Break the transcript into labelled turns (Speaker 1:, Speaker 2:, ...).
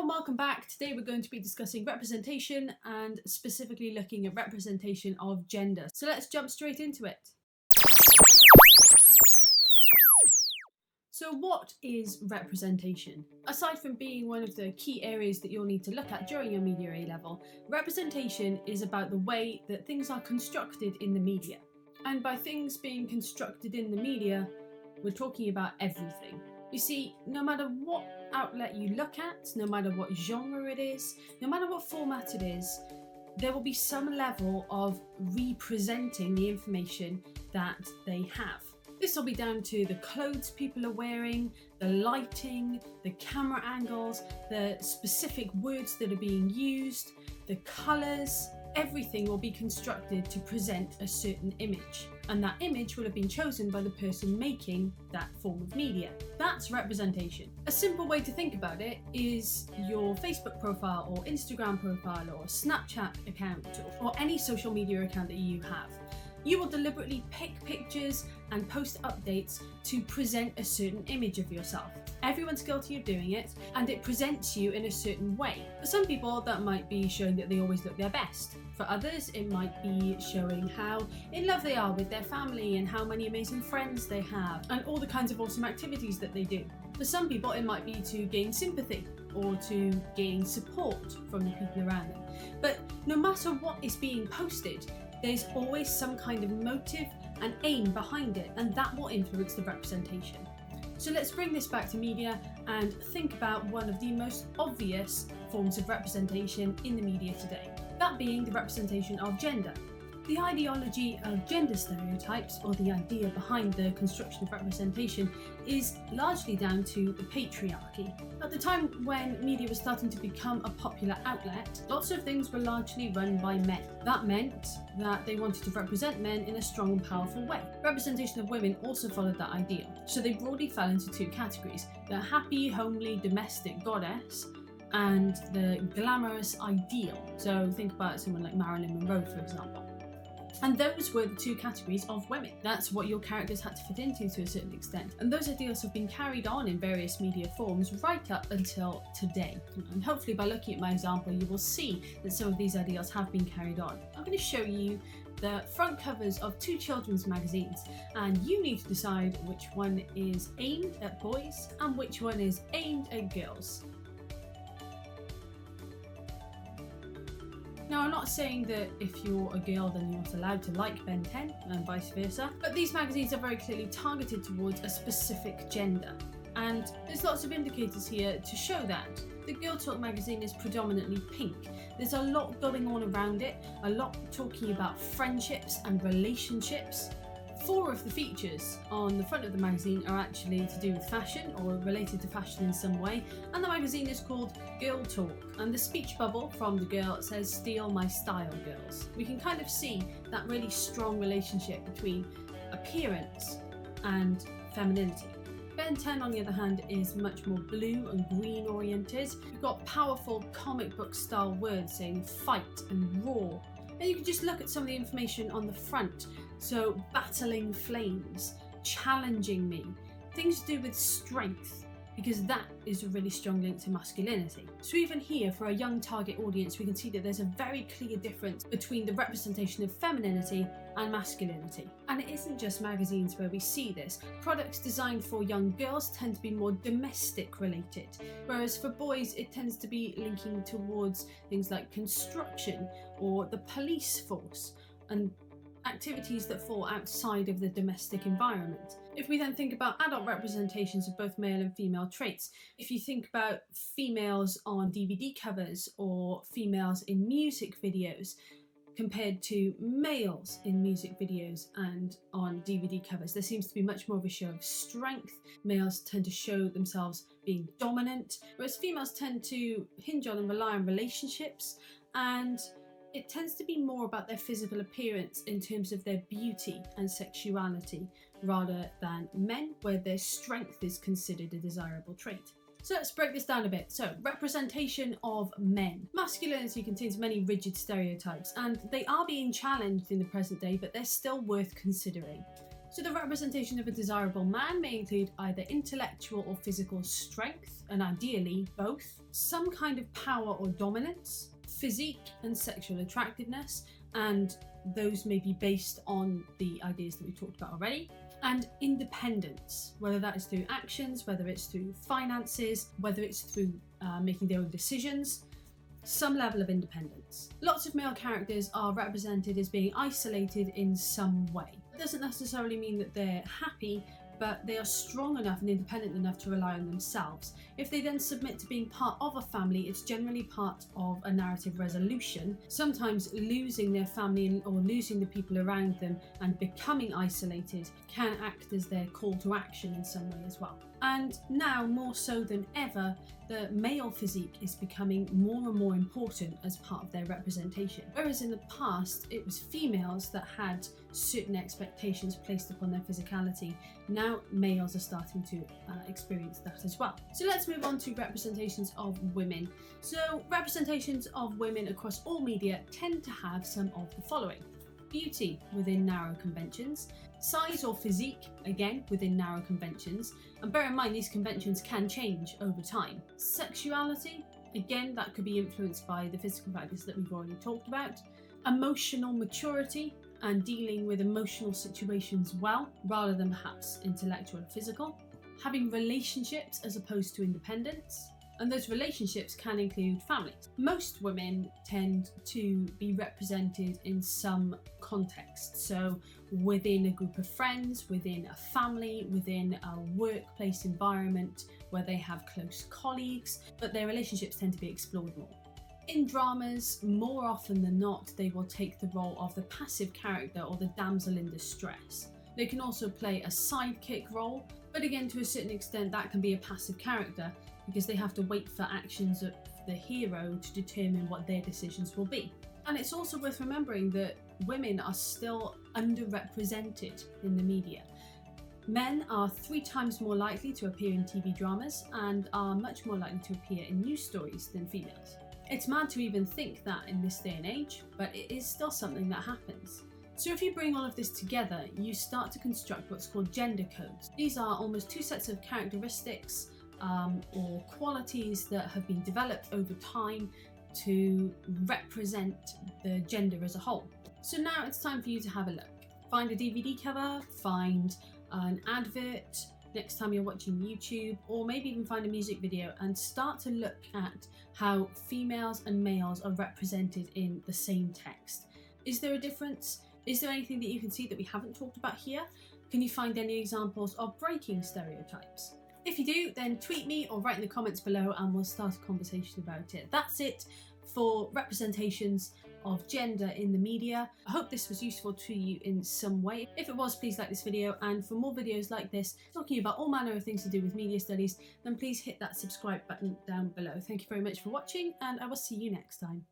Speaker 1: and welcome back. Today we're going to be discussing representation and specifically looking at representation of gender. So let's jump straight into it. So what is representation? Aside from being one of the key areas that you'll need to look at during your media A level, representation is about the way that things are constructed in the media. And by things being constructed in the media, we're talking about everything. You see, no matter what outlet you look at, no matter what genre it is, no matter what format it is, there will be some level of representing the information that they have. This will be down to the clothes people are wearing, the lighting, the camera angles, the specific words that are being used, the colours. Everything will be constructed to present a certain image, and that image will have been chosen by the person making that form of media. That's representation. A simple way to think about it is your Facebook profile or Instagram profile or Snapchat account or any social media account that you have. You will deliberately pick pictures and post updates to present a certain image of yourself. Everyone's guilty of doing it, and it presents you in a certain way. For some people, that might be showing that they always look their best. For others, it might be showing how in love they are with their family and how many amazing friends they have and all the kinds of awesome activities that they do. For some people, it might be to gain sympathy or to gain support from the people around them. But no matter what is being posted, there's always some kind of motive and aim behind it, and that will influence the representation. So let's bring this back to media and think about one of the most obvious forms of representation in the media today, that being the representation of gender. The ideology of gender stereotypes, or the idea behind the construction of representation, is largely down to the patriarchy. At the time when media was starting to become a popular outlet, lots of things were largely run by men. That meant that they wanted to represent men in a strong and powerful way. Representation of women also followed that ideal, so they broadly fell into two categories: the happy, homely, domestic goddess and the glamorous ideal. So think about someone like Marilyn Monroe, for example. And those were the two categories of women. That's what your characters had to fit into to a certain extent. And those ideals have been carried on in various media forms right up until today. And hopefully by looking at my example, you will see that some of these ideals have been carried on. I'm going to show you the front covers of two children's magazines, and you need to decide which one is aimed at boys and which one is aimed at girls. Now, I'm not saying that if you're a girl then you're not allowed to like Ben 10 and vice versa, but these magazines are very clearly targeted towards a specific gender. And there's lots of indicators here to show that. The Girl Talk magazine is predominantly pink. There's a lot going on around it, a lot talking about friendships and relationships. 4 of the features on the front of the magazine are actually to do with fashion or related to fashion in some way, and the magazine is called Girl Talk, and the speech bubble from the girl says "Steal my style, girls." We can kind of see that really strong relationship between appearance and femininity. Ben 10, on the other hand, is much more blue and green oriented. We've got powerful comic book style words saying fight and raw. And you can just look at some of the information on the front. So, battling flames, challenging me, things to do with strength, because that is a really strong link to masculinity. So even here, for a young target audience, we can see that there's a very clear difference between the representation of femininity and masculinity. And it isn't just magazines where we see this. Products designed for young girls tend to be more domestic related, whereas for boys it tends to be linking towards things like construction or the police force and activities that fall outside of the domestic environment. If we then think about adult representations of both male and female traits, if you think about females on DVD covers or females in music videos compared to males in music videos and on DVD covers, there seems to be much more of a show of strength. Males tend to show themselves being dominant, whereas females tend to hinge on and rely on relationships, and it tends to be more about their physical appearance in terms of their beauty and sexuality, rather than men, where their strength is considered a desirable trait. So let's break this down a bit. So, representation of men. Masculinity contains many rigid stereotypes, and they are being challenged in the present day, but they're still worth considering. So the representation of a desirable man may include either intellectual or physical strength, and ideally both, some kind of power or dominance, physique and sexual attractiveness, and those may be based on the ideas that we talked about already, and independence, whether that is through actions, whether it's through finances, whether it's through making their own decisions, some level of independence. Lots of male characters are represented as being isolated in some way. It doesn't necessarily mean that they're happy, but they are strong enough and independent enough to rely on themselves. If they then submit to being part of a family, it's generally part of a narrative resolution. Sometimes losing their family or losing the people around them and becoming isolated can act as their call to action in some way as well. And now, more so than ever, the male physique is becoming more and more important as part of their representation. Whereas in the past, it was females that had certain expectations placed upon their physicality, now males are starting to experience that as well. So let's move on to representations of women. So representations of women across all media tend to have some of the following. Beauty within narrow conventions, size or physique, again within narrow conventions, and bear in mind these conventions can change over time. Sexuality, again that could be influenced by the physical factors that we've already talked about. Emotional maturity and dealing with emotional situations well, rather than perhaps intellectual or physical. Having relationships as opposed to independence. And those relationships can include families. Most women tend to be represented in some context. So within a group of friends, within a family, within a workplace environment where they have close colleagues, but their relationships tend to be explored more. In dramas, more often than not, they will take the role of the passive character or the damsel in distress. They can also play a sidekick role, but again, to a certain extent, that can be a passive character because they have to wait for actions of the hero to determine what their decisions will be. And it's also worth remembering that women are still underrepresented in the media. Men are 3 times more likely to appear in TV dramas and are much more likely to appear in news stories than females. It's mad to even think that in this day and age, but it is still something that happens. So if you bring all of this together, you start to construct what's called gender codes. These are almost 2 sets of characteristics or qualities that have been developed over time to represent the gender as a whole. So now it's time for you to have a look. Find a DVD cover, find an advert next time you're watching YouTube, or maybe even find a music video and start to look at how females and males are represented in the same text. Is there a difference? Is there anything that you can see that we haven't talked about here? Can you find any examples of breaking stereotypes? If you do, then tweet me or write in the comments below and we'll start a conversation about it. That's it for representations of gender in the media. I hope this was useful to you in some way. If it was, please like this video, and for more videos like this talking about all manner of things to do with media studies, then please hit that subscribe button down below. Thank you very much for watching, and I will see you next time.